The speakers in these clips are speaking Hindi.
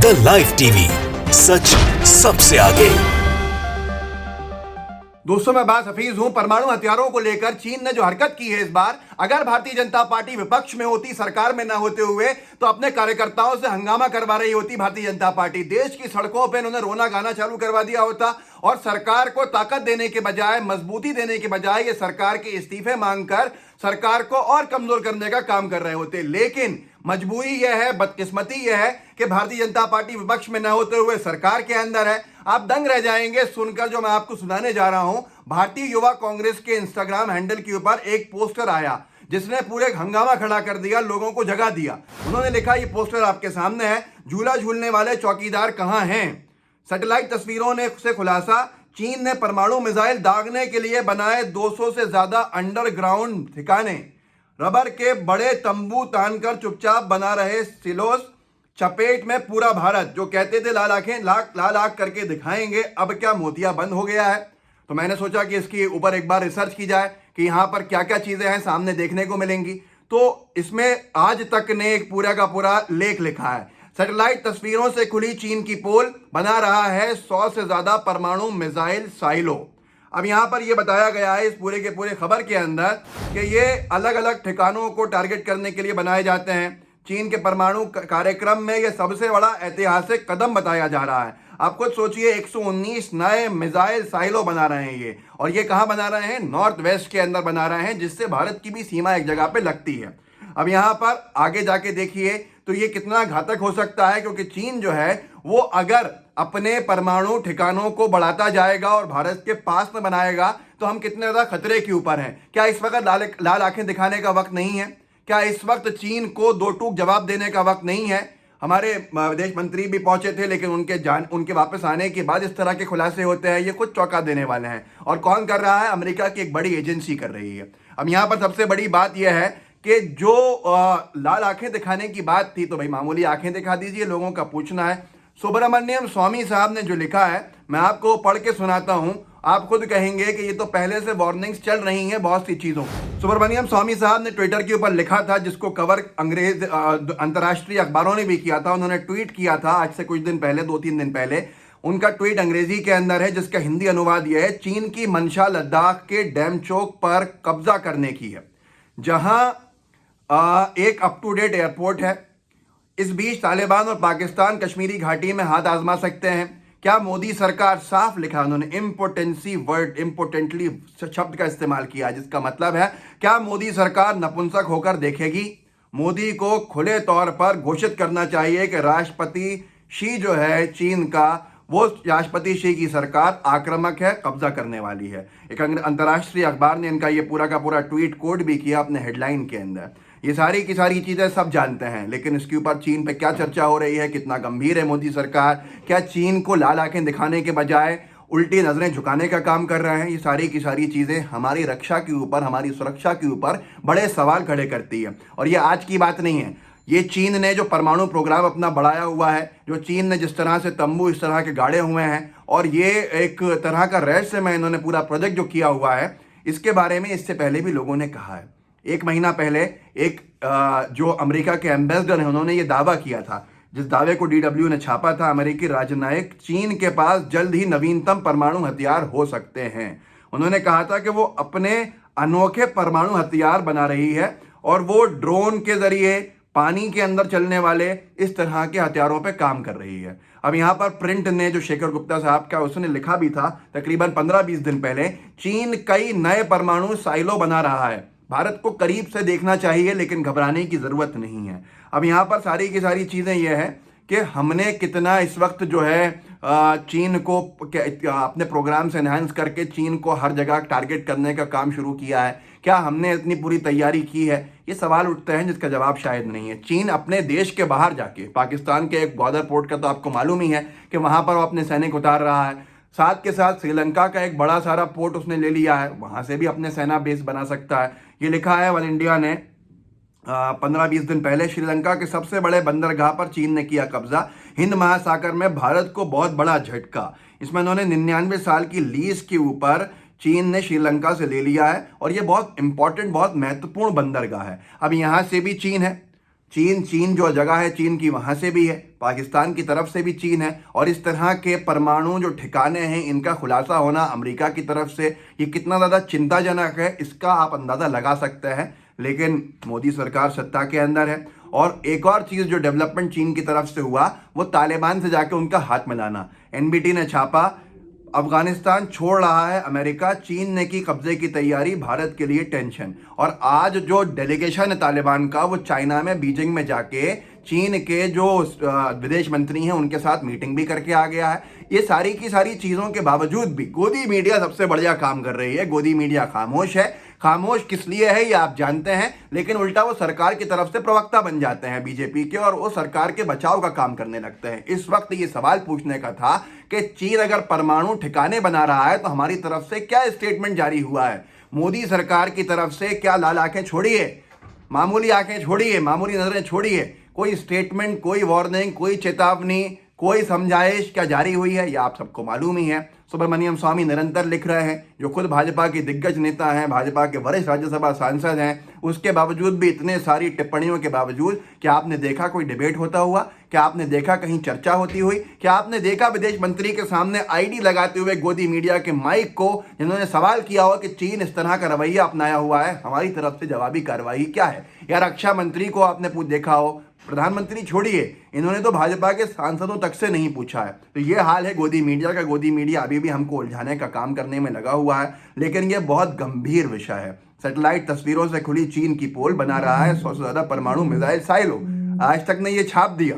द लाइव टीवी, सच सबसे आगे। दोस्तों, मैं बात हफीज हूं। परमाणु हथियारों को लेकर चीन ने जो हरकत की है इस बार, अगर भारतीय जनता पार्टी विपक्ष में होती, सरकार में ना होते हुए, तो अपने कार्यकर्ताओं से हंगामा करवा रही होती भारतीय जनता पार्टी। देश की सड़कों पे उन्होंने रोना गाना चालू करवा दिया होता और सरकार को ताकत देने के बजाय, मजबूती देने के बजाय ये सरकार के इस्तीफे मांगकर सरकार को और कमजोर करने का काम कर रहे होते। लेकिन मजबूरी यह है, बदकिस्मती यह है कि भारतीय जनता पार्टी विपक्ष में न होते हुए सरकार के अंदर है। आप दंग रह जाएंगे सुनकर जो मैं आपको सुनाने जा रहा हूं। भारतीय युवा कांग्रेस के इंस्टाग्राम हैंडल के ऊपर एक पोस्टर आया जिसने पूरे हंगामा खड़ा कर दिया, लोगों को जगा दिया। उन्होंने लिखा, ये पोस्टर आपके सामने है, झूला झूलने वाले चौकीदार कहां हैं। सैटेलाइट तस्वीरों ने से खुलासा, चीन ने परमाणु मिसाइल दागने के लिए बनाए 200 से ज्यादा अंडरग्राउंड ठिकाने। रबर के बड़े तंबू तानकर चुपचाप बना रहे सिलोस। चपेट में पूरा भारत। जो कहते थे लाल आंखें लाल आंख करके दिखाएंगे, अब क्या मोतिया बंद हो गया है। तो मैंने सोचा कि इसके ऊपर एक बार रिसर्च की जाए कि यहाँ पर क्या क्या चीजें हैं सामने देखने को मिलेंगी। तो इसमें आज तक ने एक पूरा का पूरा लेख लिखा है। सैटेलाइट तस्वीरों से खुली चीन की पोल, बना रहा है 100 से ज्यादा परमाणु मिसाइल साइलो। अब यहां पर यह बताया गया है इस पूरे के पूरे खबर के अंदर कि ये अलग अलग ठिकानों को टारगेट करने के लिए बनाए जाते हैं। चीन के परमाणु कार्यक्रम में यह सबसे बड़ा ऐतिहासिक कदम बताया जा रहा है। आप खुद सोचिए, 119 नए मिसाइल साइलो बना रहे हैं ये, और ये कहां बना रहे हैं? नॉर्थ वेस्ट के अंदर बना रहे हैं, जिससे भारत की भी सीमा एक जगह पे लगती है। अब यहां पर आगे जाके देखिए तो ये कितना घातक हो सकता है, क्योंकि चीन जो है वो अगर अपने परमाणु ठिकानों को बढ़ाता जाएगा और भारत के पास में बनाएगा तो हम कितने ज्यादा खतरे के ऊपर हैं। क्या इस वक्त लाल आंखें दिखाने का वक्त नहीं है? क्या इस वक्त चीन को दो टूक जवाब देने का वक्त नहीं है? हमारे विदेश मंत्री भी पहुंचे थे, लेकिन उनके वापस आने के बाद इस तरह के खुलासे होते हैं, ये कुछ चौंका देने वाले हैं। और कौन कर रहा है? अमेरिका की एक बड़ी एजेंसी कर रही है। अब यहां पर सबसे बड़ी बात यह है कि जो लाल आंखें दिखाने की बात थी, तो भाई मामूली आंखें दिखा दीजिए, लोगों का पूछना है। सुब्रमण्यम स्वामी साहब ने जो लिखा है, मैं आपको पढ़ के सुनाता हूं। आप खुद कहेंगे कि ये तो पहले से वार्निंग्स चल रही हैं बहुत सी चीजों। सुब्रमण्यम स्वामी साहब ने ट्विटर के ऊपर लिखा था, जिसको कवर अंतर्राष्ट्रीय अखबारों ने भी किया था। उन्होंने ट्वीट किया था आज से कुछ दिन पहले, 2-3 दिन पहले। उनका ट्वीट अंग्रेजी के अंदर है, जिसका हिंदी अनुवाद यह है, चीन की मंशा लद्दाख के डेमचोक पर कब्जा करने की है, जहां एक अप टू डेट एयरपोर्ट है। इस बीच तालिबान और पाकिस्तान कश्मीरी घाटी में हाथ आजमा सकते हैं। क्या मोदी सरकार, साफ लिखा उन्होंने, इम्पोर्टेंटली शब्द का इस्तेमाल किया, जिसका मतलब है क्या मोदी सरकार नपुंसक होकर देखेगी? मोदी को खुले तौर पर घोषित करना चाहिए कि राष्ट्रपति शी जो है चीन का, वो राष्ट्रपति शी की सरकार आक्रामक है, कब्जा करने वाली है। एक अंतर्राष्ट्रीय अखबार ने इनका ये पूरा का पूरा ट्वीट कोड भी किया अपने हेडलाइन के अंदर। ये सारी की सारी चीजें सब जानते हैं, लेकिन इसके ऊपर चीन पे क्या चर्चा हो रही है, कितना गंभीर है मोदी सरकार, क्या चीन को लाल आंखें दिखाने के बजाय उल्टी नजरें झुकाने का काम कर रहे हैं। ये सारी की सारी चीजें हमारी रक्षा के ऊपर, हमारी सुरक्षा के ऊपर बड़े सवाल खड़े करती है। और ये आज की बात नहीं है, ये चीन ने जो परमाणु प्रोग्राम अपना बढ़ाया हुआ है, जो चीन ने जिस तरह से तंबू इस तरह के गाड़े हुए हैं, और ये एक तरह का रहस्यमय इन्होंने पूरा प्रोजेक्ट जो किया हुआ है, इसके बारे में इससे पहले भी लोगों ने कहा है। 1 महीना पहले एक जो अमेरिका के एम्बेसडर हैं, उन्होंने ये दावा किया था, जिस दावे को DW ने छापा था, अमेरिकी राजनयिक, चीन के पास जल्द ही नवीनतम परमाणु हथियार हो सकते हैं। उन्होंने कहा था कि वो अपने अनोखे परमाणु हथियार बना रही है और वो ड्रोन के जरिए, पानी के अंदर चलने वाले इस तरह के हथियारों पे काम कर रही है। अब यहाँ पर प्रिंट ने, जो शेखर गुप्ता साहब का, उसने लिखा भी था तकरीबन 15-20 दिन पहले, चीन कई नए परमाणु साइलो बना रहा है। भारत को करीब से देखना चाहिए, लेकिन घबराने की जरूरत नहीं है। अब यहाँ पर सारी की सारी चीजें यह है कि हमने कितना इस वक्त जो है चीन को अपने प्रोग्राम से एनहांस करके चीन को हर जगह टारगेट करने का काम शुरू किया है। क्या हमने इतनी पूरी तैयारी की है? ये सवाल उठते हैं जिसका जवाब शायद नहीं है। चीन अपने देश के बाहर जाके, पाकिस्तान के एक ग्वादर पोर्ट का तो आपको मालूम ही है कि वहां पर वो अपने सैनिक उतार रहा है। साथ के साथ श्रीलंका का एक बड़ा सारा पोर्ट उसने ले लिया है, वहां से भी अपने सेना बेस बना सकता है। ये लिखा है वन इंडिया ने 15-20 दिन पहले, श्रीलंका के सबसे बड़े बंदरगाह पर चीन ने किया कब्जा। हिंद महासागर में भारत को बहुत बड़ा झटका। इसमें उन्होंने 99 साल की लीज के ऊपर चीन ने श्रीलंका से ले लिया है, और ये बहुत इंपॉर्टेंट, बहुत महत्वपूर्ण बंदरगाह है। अब यहां से भी चीन है, चीन जो जगह है चीन की, वहां से भी है, पाकिस्तान की तरफ से भी चीन है। और इस तरह के परमाणु जो ठिकाने हैं इनका खुलासा होना अमेरिका की तरफ से ये कितना ज़्यादा चिंताजनक है इसका आप अंदाज़ा लगा सकते हैं। लेकिन मोदी सरकार सत्ता के अंदर है। और एक और चीज़ जो डेवलपमेंट चीन की तरफ से हुआ वो तालिबान से जाके उनका हाथ मिलाना। एनबीटी ने छापा, अफगानिस्तान छोड़ रहा है अमेरिका, चीन ने की कब्जे की तैयारी, भारत के लिए टेंशन। और आज जो डेलीगेशन है तालिबान का वो चाइना में बीजिंग में जाके चीन के जो विदेश मंत्री हैं उनके साथ मीटिंग भी करके आ गया है। ये सारी की सारी चीज़ों के बावजूद भी गोदी मीडिया सबसे बढ़िया काम कर रही है। गोदी मीडिया खामोश है। खामोश किस लिए है ये आप जानते हैं, लेकिन उल्टा वो सरकार की तरफ से प्रवक्ता बन जाते हैं बीजेपी के और वो सरकार के बचाव का काम करने लगते हैं। इस वक्त ये सवाल पूछने का था कि चीन अगर परमाणु ठिकाने बना रहा है तो हमारी तरफ से क्या स्टेटमेंट जारी हुआ है। मोदी सरकार की तरफ से क्या लाल आंखें छोड़िए, मामूली आंखें छोड़िए, मामूली नजरें छोड़िए, कोई स्टेटमेंट, कोई वार्निंग, कोई चेतावनी, कोई समझाइश क्या जारी हुई है ये आप सबको मालूम ही है। सुब्रमण्यम स्वामी निरंतर लिख रहे हैं, जो खुद भाजपा के दिग्गज नेता हैं, भाजपा के वरिष्ठ राज्यसभा सांसद हैं, उसके बावजूद भी इतने सारी टिप्पणियों के बावजूद क्या आपने देखा कोई डिबेट होता हुआ? क्या आपने देखा कहीं चर्चा होती हुई? क्या आपने देखा विदेश मंत्री के सामने आईडी लगाते हुए गोदी मीडिया के माइक को, जिन्होंने सवाल किया हो कि चीन इस तरह का रवैया अपनाया हुआ है, हमारी तरफ से जवाबी कार्रवाई क्या है? या रक्षा मंत्री को आपने देखा हो, प्रधानमंत्री छोड़िए, इन्होंने तो भाजपा के सांसदों तक से नहीं पूछा है। तो ये हाल है गोदी मीडिया का। गोदी मीडिया अभी भी हमको उलझाने का काम करने में लगा हुआ है, लेकिन ये बहुत गंभीर विषय है। सैटेलाइट तस्वीरों से खुली चीन की पोल बना रहा है 100 से ज़्यादा परमाणु मिसाइल साइलो। आज तक ने ये छाप दिया,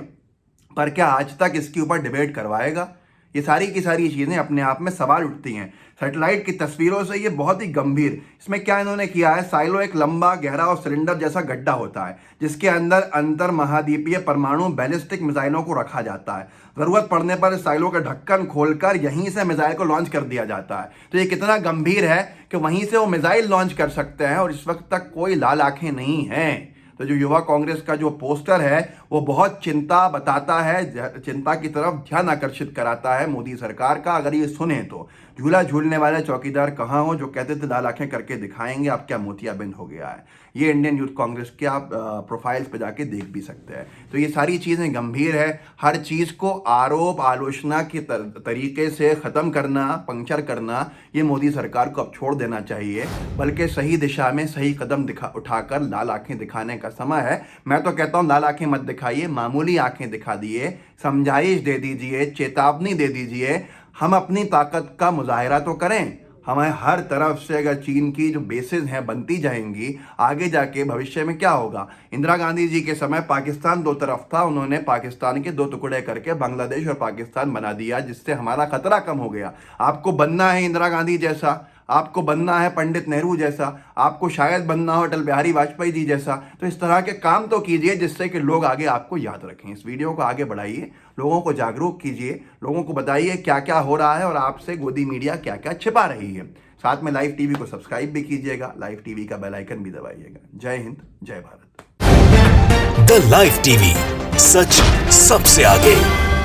पर क्या आज तक इसके ऊपर डिबेट करवाएगा? ये सारी की सारी चीज़ें अपने आप में सवाल उठती हैं। सैटेलाइट की तस्वीरों से ये बहुत ही गंभीर, इसमें क्या इन्होंने किया है, साइलो एक लंबा गहरा और सिलेंडर जैसा गड्ढा होता है जिसके अंदर अंतर महाद्वीपीय परमाणु बैलिस्टिक मिसाइलों को रखा जाता है। ज़रूरत पड़ने पर साइलो का ढक्कन खोलकर यहीं से मिसाइल को लॉन्च कर दिया जाता है। तो ये कितना गंभीर है कि वहीं से वो मिसाइल लॉन्च कर सकते हैं और इस वक्त तक कोई लाल आंखें नहीं हैं। तो जो युवा कांग्रेस का जो पोस्टर है वो बहुत चिंता बताता है, चिंता की तरफ ध्यान आकर्षित कराता है मोदी सरकार का। अगर ये सुने तो झूला झूलने वाले चौकीदार कहाँ हो जो कहते थे लाल आंखें करके दिखाएंगे, अब क्या मोतियाबिंद हो गया है। ये इंडियन यूथ कांग्रेस के आप प्रोफाइल्स पे जाके देख भी सकते हैं। तो ये सारी चीज़ें गंभीर है। हर चीज़ को आरोप आलोचना के तरीके से ख़त्म करना, पंक्चर करना, ये मोदी सरकार को अब छोड़ देना चाहिए, बल्कि सही दिशा में सही कदम उठाकर लाल आंखें दिखाने का समय है। मैं तो कहता हूँ लाल आंखें मत दिखाइए, मामूली आंखें दिखा दिए, समझाइश दे दीजिए, चेतावनी दे दीजिए। हम अपनी ताकत का मुजाहिरा तो करें। हमें हर तरफ से अगर चीन की जो बेसेस हैं बनती जाएंगी, आगे जाके भविष्य में क्या होगा। इंदिरा गांधी जी के समय पाकिस्तान दो तरफ था, उन्होंने पाकिस्तान के दो टुकड़े करके बांग्लादेश और पाकिस्तान बना दिया, जिससे हमारा खतरा कम हो गया। आपको बनना है इंदिरा गांधी जैसा, आपको बनना है पंडित नेहरू जैसा, आपको शायद बनना हो अटल बिहारी वाजपेयी जी जैसा, तो इस तरह के काम तो कीजिए जिससे कि लोग आगे आपको याद रखें। इस वीडियो को आगे बढ़ाइए, लोगों को जागरूक कीजिए, लोगों को बताइए क्या क्या हो रहा है और आपसे गोदी मीडिया क्या क्या छिपा रही है। साथ में लाइव टीवी को सब्सक्राइब भी कीजिएगा, लाइव टीवी का बेल आइकन भी दबाइएगा। जय हिंद, जय भारत। द लाइव टीवी, सच सबसे आगे।